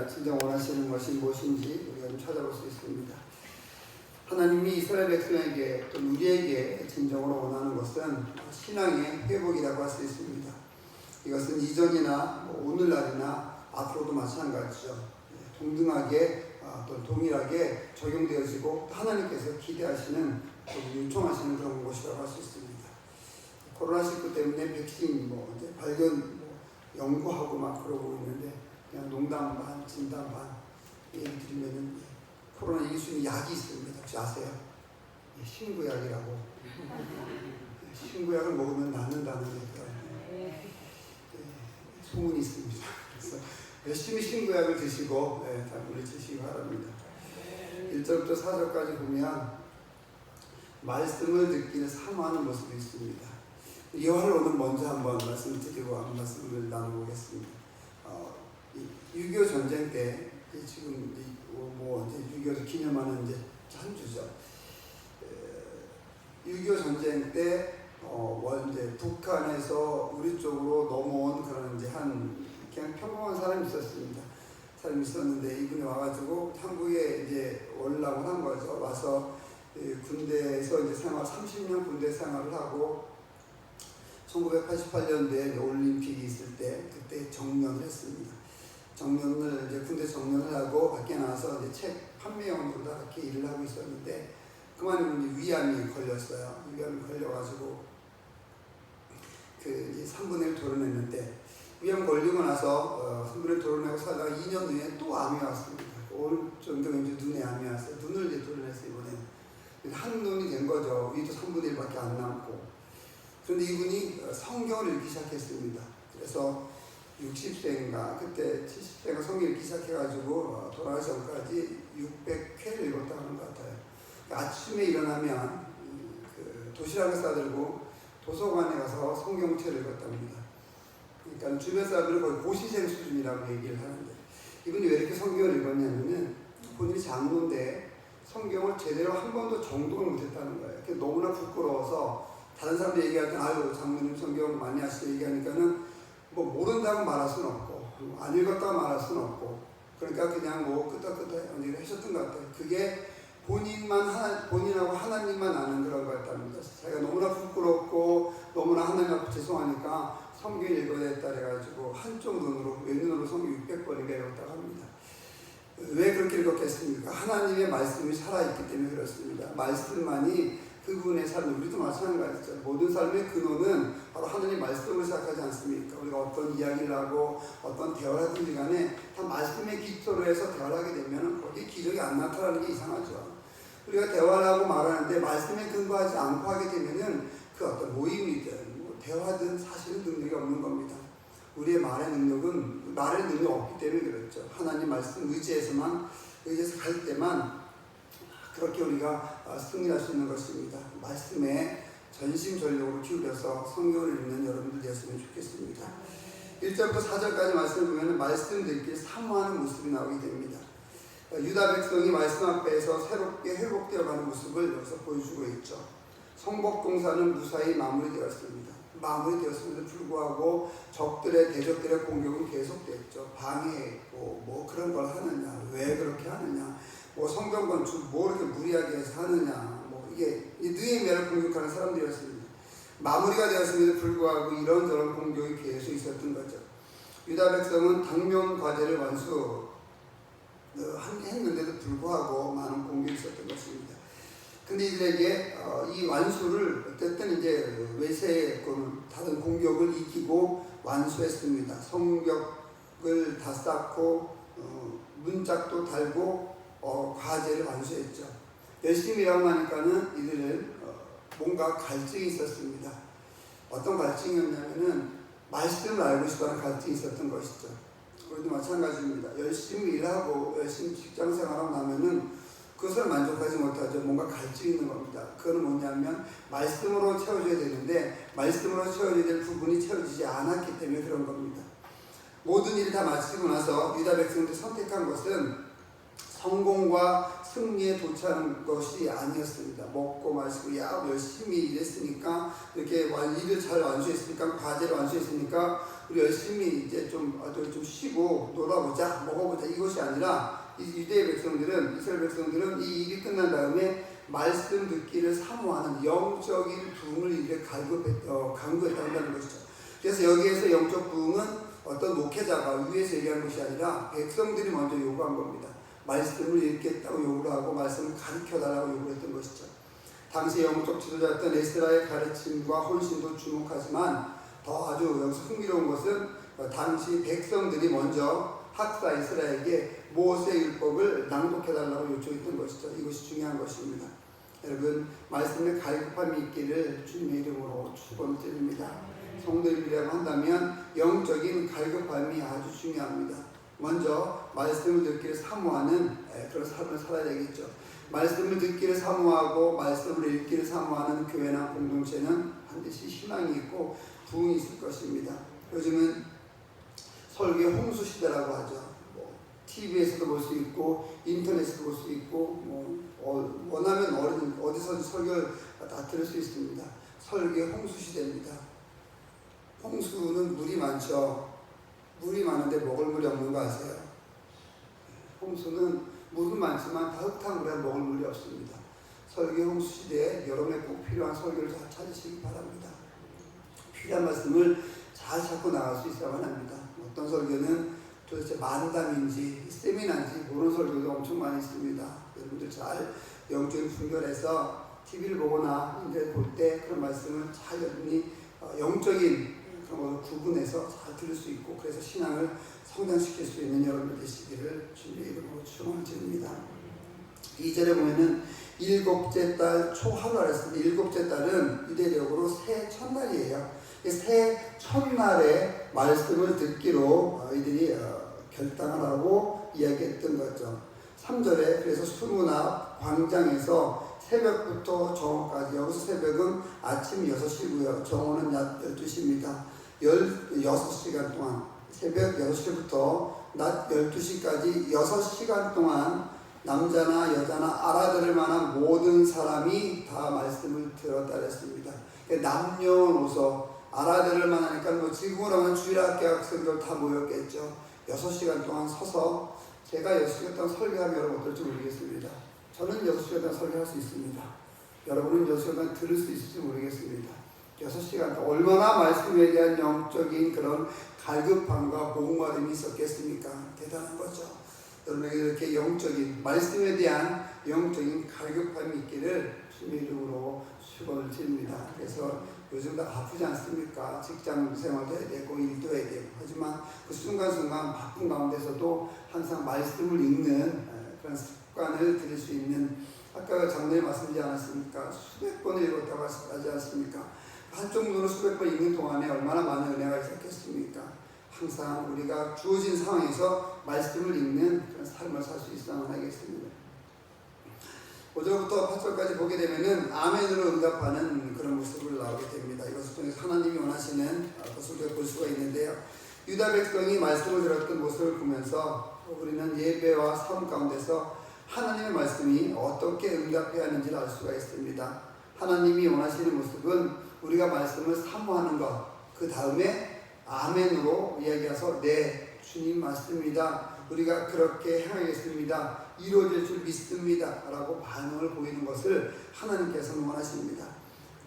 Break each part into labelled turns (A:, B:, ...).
A: 진정 원하시는 것이 무엇인지 우리가 좀 찾아볼 수 있습니다. 하나님이 이스라엘 백성에게 또 우리에게 진정으로 원하는 것은 신앙의 회복이라고 할 수 있습니다. 이것은 이전이나 오늘날이나 앞으로도 마찬가지죠. 동등하게 또 동일하게 적용되어지고 하나님께서 기대하시는 또 요청하시는 그런 것이라고 할 수 있습니다. 코로나19 때문에 백신 이제 발견 연구하고 막 그러고 있는데 그냥 농담 반 진담 반 얘기 드리면은 코로나 이기수는 약이 있습니다. 혹시 아세요? 신구약이라고. 신구약을 먹으면 낫는다는 그런 소문이 있습니다. 그래서 열심히 신구약을 드시고 다 물리치시기 바랍니다. 1절부터 4절까지 보면 말씀을 듣기를 사모하는 모습이 있습니다. 이와를 오늘 먼저 한번 말씀을 드리고 한번 말씀을 나눠보겠습니다. 6.25 전쟁 때 지금 이제 6.25 기념하는 이제 한 주죠. 6.25 전쟁 때 이제 북한에서 우리 쪽으로 넘어온 그런 이제 그냥 평범한 사람이 있었습니다. 사람이 있었는데 이분이 와가지고 한국에 이제 올라고 한 거죠. 와서 군대에서 이제 30년 군대 생활을 하고 1988년도에 올림픽이 있을 때 그때 정년을 했습니다. 정년을 이제 군대 정년을 하고 밖에 나와서 이제 책 판매용으로 이렇게 일을 하고 있었는데 그만큼 위암이 걸렸어요. 위암이 걸려가지고 이제 3분의 1 도려냈는데 위암 걸리고 나서 3분의 1 도려내고 살다가 2년 후에 또 암이 왔습니다. 오른쪽 왼쪽 눈에 암이 왔어요. 눈을 이제 도려냈어요. 이번에 한 눈이 된 거죠. 위도 3분의 1밖에 안 남고. 그런데 이분이 성경을 읽기 시작했습니다. 그래서 60세인가 그때 70세가 성경 읽기 시작해가지고 돌아가기 전까지 600회를 읽었다고 하는 것 같아요. 아침에 일어나면 도시락을 싸들고 도서관에 가서 성경책을 읽었답니다. 그러니까 주변 사람들은 거의 고시생 수준이라고 얘기를 하는데 이분이 왜 이렇게 성경을 읽었냐면은 본인이 장로인데 성경을 제대로 한 번도 정독을 못했다는 거예요. 너무나 부끄러워서 다른 사람들 얘기할 때 아유 장로님 성경 많이 하시고 얘기하니까는 모른다고 말할 수는 없고 안 읽었다고 말할 수는 없고 그러니까 그냥 끄떡끄떡 하셨던 것 같아요. 그게 본인하고 하나님만 아는 그런 거였답니다. 자기가 너무나 부끄럽고 너무나 하나님 앞에 죄송하니까 성경 읽어야 했다 해가지고 한쪽 눈으로 왼눈으로 성경 600번인가 읽었다고 합니다. 왜 그렇게 읽었겠습니까? 하나님의 말씀이 살아있기 때문에 그렇습니다. 말씀만이 그분의 삶, 우리도 마찬가지죠. 모든 삶의 근원은 바로 하나님 말씀으로 시작하지 않습니까? 우리가 어떤 이야기를 하고 어떤 대화를 하든지 간에 다 말씀의 기초로 해서 대화를 하게 되면 거기에 기적이 안 나타나는 게 이상하죠. 우리가 대화를 하고 말하는데 말씀에 근거하지 않고 하게 되면은 그 어떤 모임이든 대화든 사실은 능력이 없는 겁니다. 우리의 말의 능력이 없기 때문에 그렇죠. 하나님 말씀 의지해서 갈 때만 그렇게 우리가 승리할 수 있는 것입니다. 말씀에 전심전력으로 기울여서 성경을 읽는 여러분들 되었으면 좋겠습니다. 1절부터 4절까지 말씀을 보면 말씀 듣기를 사모하는 모습이 나오게 됩니다. 유다 백성이 말씀 앞에서 새롭게 회복되어 가는 모습을 여기서 보여주고 있죠. 성복동사는 무사히 마무리되었습니다. 마무리되었음에도 불구하고 대적들의 공격은 계속됐죠. 방해했고 그런 걸 하느냐, 왜 그렇게 하느냐, 성경 건축 이렇게 무리하게 해서 하느냐, 이게 느헤미야를 공격하는 사람들이었습니다. 마무리가 되었음에도 불구하고 이런저런 공격이 계속 있었던 거죠. 유다 백성은 당면 과제를 했는데도 불구하고 많은 공격이 있었던 것입니다. 근데 이들에게 이 완수를 어쨌든 이제 외세의 다른 공격을 이기고 완수했습니다. 성벽을 다 쌓고 문짝도 달고 과제를 완수했죠. 열심히 일하고 나니까는 이들은 뭔가 갈증이 있었습니다. 어떤 갈증이었냐면은 말씀을 알고 싶어하는 갈증이 있었던 것이죠. 우리도 마찬가지입니다. 열심히 일하고 열심히 직장 생활하고 나면은 그것을 만족하지 못하죠. 뭔가 갈증이 있는 겁니다. 그건 뭐냐면 말씀으로 채워져야 되는데 말씀으로 채워져야 될 부분이 채워지지 않았기 때문에 그런 겁니다. 모든 일을 다 마치고 나서 유다 백성들이 선택한 것은 성공과 승리에 도착하는 것이 아니었습니다. 먹고 마시고 열심히 일했으니까 이렇게 일을 잘 완수했으니까 과제를 완수했으니까 우리 열심히 이제 좀 쉬고 놀아보자, 먹어보자 사모하자 이것이 아니라 유대 백성들은 이스라엘 백성들은 이 일이 끝난 다음에 말씀 듣기를 사모하는 영적인 부흥을 이렇게 강구했다는 것이죠. 그래서 여기에서 영적 부흥은 어떤 목회자가 위에서 얘기한 것이 아니라 백성들이 먼저 요구한 겁니다. 말씀을 읽겠다고 요구를 하고 말씀을 가르쳐달라고 요구를 했던 것이죠. 당시 영적 지도자였던 에스라의 가르침과 헌신도 주목하지만 더 아주 여기서 흥미로운 것은 당시 백성들이 먼저 학사 에스라에게 모세 율법을 낭독해달라고 요청했던 것이죠. 이것이 중요한 것입니다. 여러분, 말씀에 갈급함이 있기를 주님의 이름으로 축원드립니다. 성도님이라고 한다면 영적인 갈급함이 아주 중요합니다. 먼저 말씀을 듣기를 사모하는 그런 삶을 살아야 되겠죠. 말씀을 듣기를 사모하고 말씀을 읽기를 사모하는 교회나 공동체는 반드시 희망이 있고 부흥이 있을 것입니다. 요즘은 설교 홍수 시대라고 하죠. TV에서도 볼 수 있고 인터넷에서도 볼 수 있고 원하면 어디서든 설교를 다 들을 수 있습니다. 설교의 홍수 시대입니다. 홍수는 물이 많죠. 물이 많은데 먹을 물이 없는 거 아세요? 홍수는 물은 많지만 다 흙탕물에 먹을 물이 없습니다. 설교 홍수 시대에 여러분의 꼭 필요한 설교를 잘 찾으시기 바랍니다. 필요한 말씀을 잘 찾고 나갈 수 있어야만 합니다. 어떤 설교는 도대체 만담인지 세미나인지 그런 설교도 엄청 많이 있습니다. 여러분들 잘 영적인 분별해서 TV를 보거나 인터넷 볼 때 그런 말씀을 잘 여러분이 영적인 그런 것을 구분해서 잘 들을 수 있고 그래서 신앙을 성장시킬 수 있는 여러분들 되시기를 주님의 이름으로 축원드립니다. 2절에 보면은 일곱째 달 초하루라 했습니다. 일곱째 달은 유대력으로 새 첫날이에요. 새 첫날에 말씀을 듣기로 이들이 결단을 하고 이야기했던 거죠. 3절에 그래서 수문 앞 광장에서 새벽부터 정오까지, 여기서 새벽은 아침 6시고요. 정오는 낮 12시입니다. 16시간 동안, 새벽 6시부터 낮 12시까지 6시간 동안 남자나 여자나 알아들을 만한 모든 사람이 다 말씀을 들었다 그랬습니다. 남녀노소 알아들을 만하니까 지금으로 하면 주일학교 학생들 다 모였겠죠. 6시간 동안 서서 제가 6시간 동안 설교하면 여러분 어떨지 모르겠습니다. 저는 6시간 동안 설교할 수 있습니다. 여러분은 6시간 동안 들을 수 있을지 모르겠습니다. 6시간 동안 얼마나 말씀에 대한 영적인 그런 갈급함과 목마름이 있었겠습니까? 대단한 거죠. 여러분에게 이렇게 영적인 말씀에 대한 영적인 갈급함이 있기를 주님의 이름으로 축원을 드립니다. 그래서 요즘 다 바쁘지 않습니까? 직장 생활도 해야 되고 일도 해야 되고 하지만 그 순간순간 바쁜 가운데서도 항상 말씀을 읽는 그런 습관을 들일 수 있는, 아까 장로님 말씀드리지 않았습니까? 수백 번을 읽었다고 하지 않습니까? 한쪽 눈으로 수백 번 읽는 동안에 얼마나 많은 은혜가 있었겠습니까? 항상 우리가 주어진 상황에서 말씀을 읽는 그런 삶을 살 수 있어야만 하겠습니다. 5절부터 8절까지 보게 되면은 아멘으로 응답하는 그런 모습을 나오게 됩니다. 이것을 통해서 하나님이 원하시는 것을 우리가 볼 수가 있는데요. 유다 백성이 말씀을 들었던 모습을 보면서 우리는 예배와 삶 가운데서 하나님의 말씀이 어떻게 응답해야 하는지를 알 수가 있습니다. 하나님이 원하시는 모습은 우리가 말씀을 사모하는 것, 그 다음에 아멘으로 이야기해서 네, 주님 맞습니다. 우리가 그렇게 행하겠습니다. 이루어질 줄 믿습니다. 라고 반응을 보이는 것을 하나님께서는 원하십니다.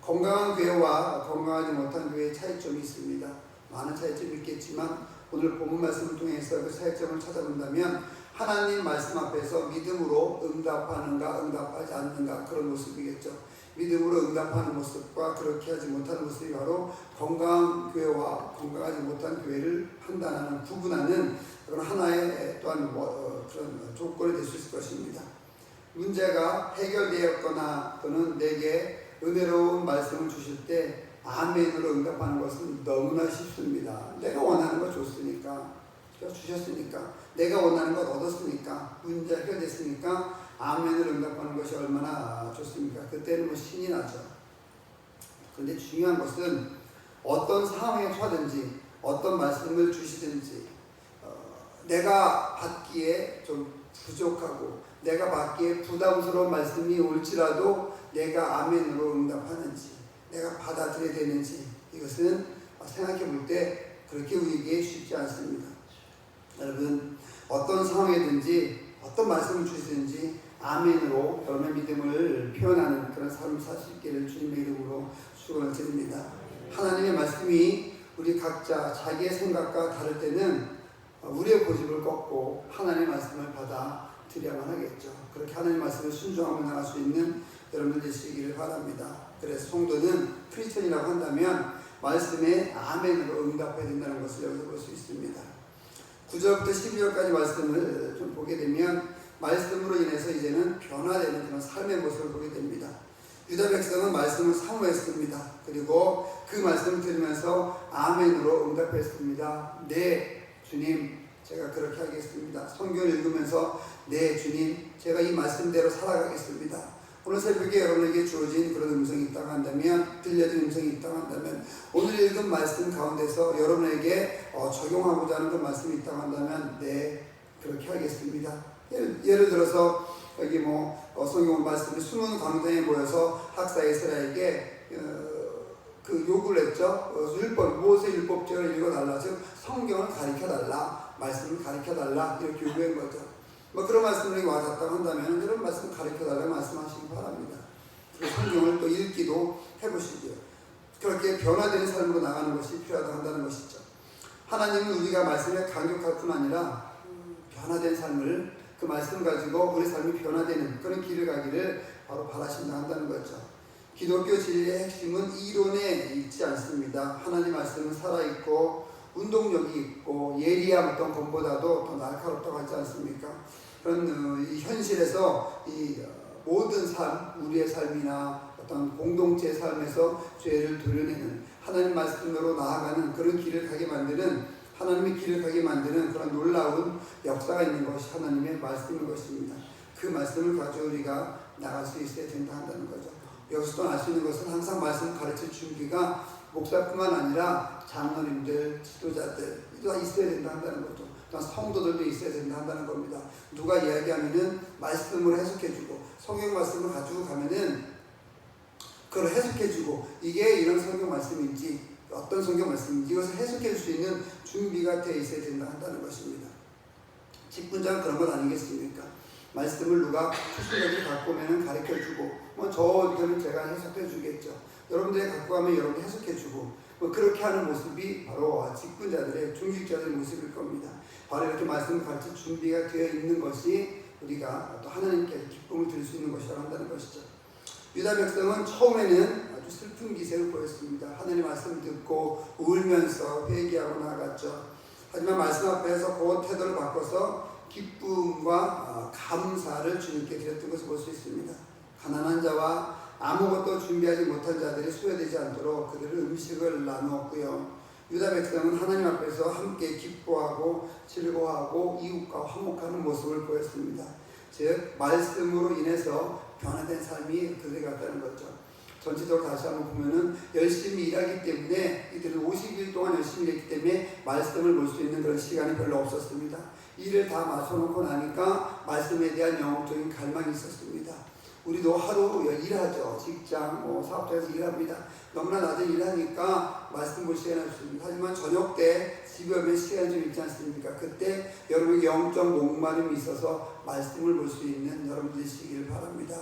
A: 건강한 교회와 건강하지 못한 교회의 차이점이 있습니다. 많은 차이점이 있겠지만 오늘 본문 말씀을 통해서 그 차이점을 찾아본다면 하나님 말씀 앞에서 믿음으로 응답하는가 응답하지 않는가 그런 모습이겠죠. 믿음으로 응답하는 모습과 그렇게 하지 못하는 모습이 바로 건강한 교회와 건강하지 못한 교회를 판단하는, 구분하는 그런 하나의 또한 그런 조건이 될 수 있을 것입니다. 문제가 해결되었거나 또는 내게 은혜로운 말씀을 주실 때 아멘으로 응답하는 것은 너무나 쉽습니다. 내가 원하는 거 줬으니까, 주셨으니까, 내가 원하는 것 얻었으니까, 문제 해결됐으니까 아멘을 응답하는 것이 얼마나 좋습니까? 그때는 뭐 신이 나죠. 그런데 중요한 것은 어떤 상황에 처하든지 어떤 말씀을 주시든지 내가 받기에 좀 부족하고 내가 받기에 부담스러운 말씀이 올지라도 내가 아멘으로 응답하는지 내가 받아들여야 되는지 이것은 생각해 볼 때 그렇게 우리에게 쉽지 않습니다. 여러분, 어떤 상황이든지 어떤 말씀을 주시든지 아멘으로 여러분의 믿음을 표현하는 그런 삶을 살 수 있기를 주님의 이름으로 축원을 드립니다. 하나님의 말씀이 우리 각자 자기의 생각과 다를 때는 우리의 고집을 꺾고 하나님의 말씀을 받아 드려야만 하겠죠. 그렇게 하나님의 말씀을 순종하며 나갈 수 있는 여러분들 되시기를 바랍니다. 그래서 성도는 크리스천이라고 한다면 말씀에 아멘으로 응답해야 된다는 것을 여기서 볼 수 있습니다. 9절부터 12절까지 말씀을 좀 보게 되면 말씀으로 인해서 이제는 변화되는 그런 삶의 모습을 보게 됩니다. 유다 백성은 말씀을 사모했습니다. 그리고 그 말씀을 들으면서 아멘으로 응답했습니다. 네, 주님, 제가 그렇게 하겠습니다. 성경을 읽으면서 네, 주님, 제가 이 말씀대로 살아가겠습니다. 오늘 새벽에 여러분에게 주어진 그런 음성이 있다고 한다면, 들려진 음성이 있다고 한다면, 오늘 읽은 말씀 가운데서 여러분에게 적용하고자 하는 그 말씀이 있다고 한다면 네, 그렇게 하겠습니다. 예를 들어서 여기 성경 말씀이 숨은 광장에 모여서 학사 에스라에게 그 요구를 했죠. 모세 율법책을 읽어달라. 즉 성경을 가르쳐달라. 말씀을 가르쳐달라. 이렇게 요구한 거죠. 그런 말씀이 와닿다고 한다면 그런 말씀을 가르쳐달라 말씀하시기 바랍니다. 그리고 성경을 또 읽기도 해보시고요. 그렇게 변화되는 삶으로 나가는 것이 필요하다고 한다는 것이죠. 하나님은 우리가 말씀에 감격할 뿐 아니라 변화된 삶을 그 말씀 가지고 우리 삶이 변화되는 그런 길을 가기를 바로 바라신다 한다는 거죠. 기독교 진리의 핵심은 이론에 있지 않습니다. 하나님 말씀은 살아있고 운동력이 있고 예리한 어떤 것보다도 더 날카롭다고 하지 않습니까? 그런 이 현실에서 이 모든 삶, 우리의 삶이나 어떤 공동체의 삶에서 죄를 도려내는 하나님 말씀으로 나아가는 그런 길을 가게 만드는 하나님의 길을 가게 만드는 그런 놀라운 역사가 있는 것이 하나님의 말씀인 것입니다. 그 말씀을 가지고 우리가 나갈 수 있어야 된다 한다는 거죠. 여기서 또 알 수 있는 것은 항상 말씀을 가르칠 준비가 목사뿐만 아니라 장로님들, 지도자들 다 있어야 된다 한다는 거죠. 또 성도들도 있어야 된다 한다는 겁니다. 누가 이야기하면은 말씀으로 해석해주고 성경 말씀을 가지고 가면은 그걸 해석해주고 이게 이런 성경 말씀인지 어떤 성경 말씀인지 이것을 해석해 줄 수 있는 준비가 되어 있어야 된다 한다는 것입니다. 직분자는 그런 것 아니겠습니까? 말씀을 누가 출신자들이 갖고 오면 가르쳐주고 저 의견은 제가 해석해 주겠죠. 여러분들이 갖고 가면 여러분이 해석해 주고 그렇게 하는 모습이 바로 직분자들의 중직자들의 모습일 겁니다. 바로 이렇게 말씀을 가르칠 준비가 되어 있는 것이 우리가 또 하나님께 기쁨을 드릴 수 있는 것이라고 한다는 것이죠. 유다 백성은 처음에는 아주 슬픈 기색을 보였습니다. 하나님 말씀을 듣고 울면서 회개하고 나아갔죠. 하지만 말씀 앞에서 그 태도를 바꿔서 기쁨과 감사를 주님께 드렸던 것을 볼 수 있습니다. 가난한 자와 아무것도 준비하지 못한 자들이 소외되지 않도록 그들은 음식을 나누었고요. 유다 백성은 하나님 앞에서 함께 기뻐하고 즐거워하고 이웃과 화목하는 모습을 보였습니다. 즉 말씀으로 인해서 변화된 삶이 그들이 같다는 거죠. 전체적으로 다시 한번 보면은 열심히 일하기 때문에 이들은 50일 동안 열심히 일했기 때문에 말씀을 볼 수 있는 그런 시간이 별로 없었습니다. 일을 다 맞춰놓고 나니까 말씀에 대한 영적인 갈망이 있었습니다. 우리도 하루 일하죠. 직장, 사업장에서 일합니다. 너무나 낮에 일하니까 말씀 볼 시간이 없습니다. 하지만 저녁 때 집에 오면 시간이 좀 있지 않습니까? 그때 여러분에게 영적 목마름이 있어서 말씀을 볼 수 있는 여러분들이 되시기를 바랍니다.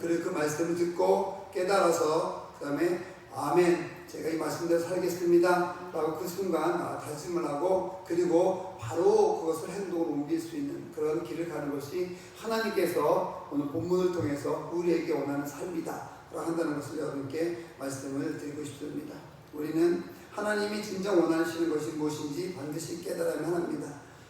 A: 그리고 그 말씀을 듣고 깨달아서 그 다음에 아멘, 제가 이 말씀대로 살겠습니다 라고 그 순간 다짐을 하고 그리고 바로 그것을 행동으로 옮길 수 있는 그런 길을 가는 것이 하나님께서 오늘 본문을 통해서 우리에게 원하는 삶이다 라고 한다는 것을 여러분께 말씀을 드리고 싶습니다. 우리는 하나님이 진정 원하시는 것이 무엇인지 반드시 깨달아야만 합니다.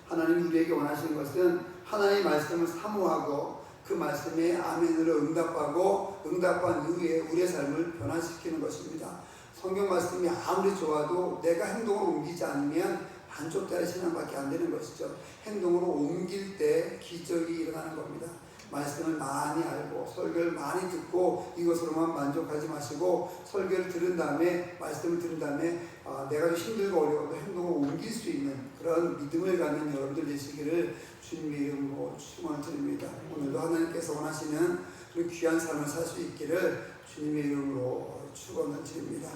A: 하나님이 우리에게 원하시는 것은 하나님의 말씀을 사모하고 그 말씀에 아멘으로 응답하고 응답한 이후에 우리의 삶을 변화시키는 것입니다. 성경 말씀이 아무리 좋아도 내가 행동으로 옮기지 않으면 반쪽짜리 신앙밖에 안 되는 것이죠. 행동으로 옮길 때 기적이 일어나는 겁니다. 말씀을 많이 알고 설교를 많이 듣고 이것으로만 만족하지 마시고 설교를 들은 다음에 말씀을 들은 다음에 내가 좀 힘들고 어려워도 행동을 옮길 수 있는 그런 믿음을 갖는 여러분들 되시기를 주님의 이름으로 축원을 드립니다. 오늘도 하나님께서 원하시는 그런 귀한 삶을 살 수 있기를 주님의 이름으로 축원을 드립니다.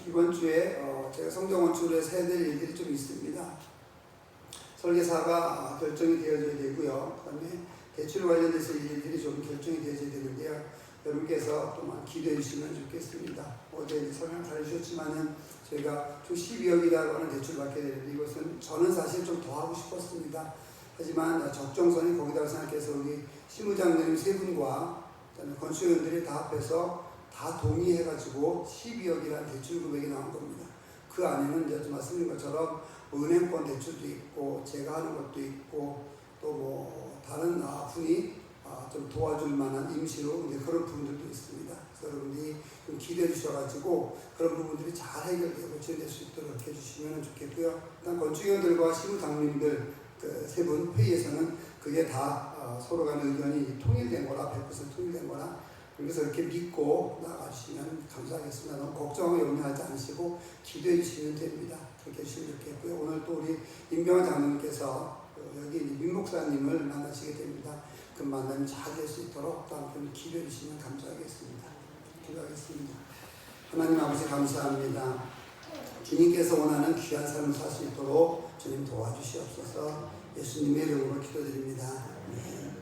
A: 이번 주에 제가 성경 원축으로 해야 될 일들이 좀 있습니다. 설계사가 결정이 되어져야 되고요. 그다음에 대출 관련돼서 일들이 좀 결정이 되어져야 되는데요. 여러분께서 또만 기도해 주시면 좋겠습니다. 어제 설명 잘 해주셨지만은 저희가 총 12억이라고 하는 대출 받게 되는데 이것은 저는 사실 좀 더 하고 싶었습니다. 하지만 적정선이 거기다가 생각해서 우리 실무장님 세 분과 건축위원들이 다 합해서 다 동의해가지고 12억이라는 대출 금액이 나온 겁니다. 그 안에는 이제 말씀드린 것처럼 은행권 대출도 있고 제가 하는 것도 있고 또 뭐 다른 분이 좀 도와줄 만한 임시로 이제 그런 부분들도 있습니다. 그래서 여러분들이 좀 기대해 주셔가지고 그런 부분들이 잘 해결되고 진행될 수 있도록 해주시면 좋겠고요. 일단 건축위원들과 실무장님들 그 세 분 회의에서는 그게 다 서로 간의 의견이 통일된 거라 100% 통일된 거라 그래서 이렇게 믿고 나가주시면 감사하겠습니다. 너무 걱정을 염려하지 않으시고 기도해 주시면 됩니다. 그렇게 해주시면 좋겠고요. 오늘 또 우리 임병환 장로님께서 여기 민 목사님을 만나시게 됩니다. 그 만남이 잘 될 수 있도록 또 한번 기도해 주시면 감사하겠습니다. 기도하겠습니다. 하나님 아버지 감사합니다. 주님께서 원하는 귀한 삶을 살 수 있도록 주님 도와주시옵소서. 예수님의 이름으로 기도드립니다. 네.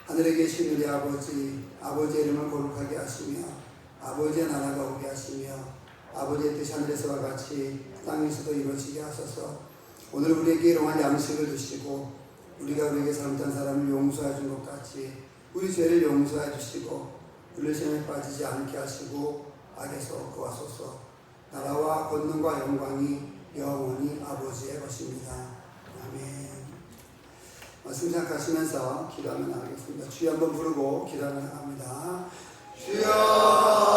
A: 하늘에 계신 우리 아버지, 아버지의 이름을 거룩하게 하시며 아버지의 나라가 오게 하시며 아버지의 뜻이 하늘에서와 같이 땅에서도 이루어지게 하소서. 오늘 우리에게 일용할 양식을 주시고 우리가 우리에게 잘못한 사람을 용서해 준 것 같이 우리 죄를 용서해 주시고 우리를 시험에 빠지지 않게 하시고 악에서 구하소서. 나라와 권능과 영광이 영원히 아버지의 것입니다. 아멘. 말씀 생각하시면서 기도하며 나가겠습니다. 주여 한번 부르고 기도하며 나갑니다. 주여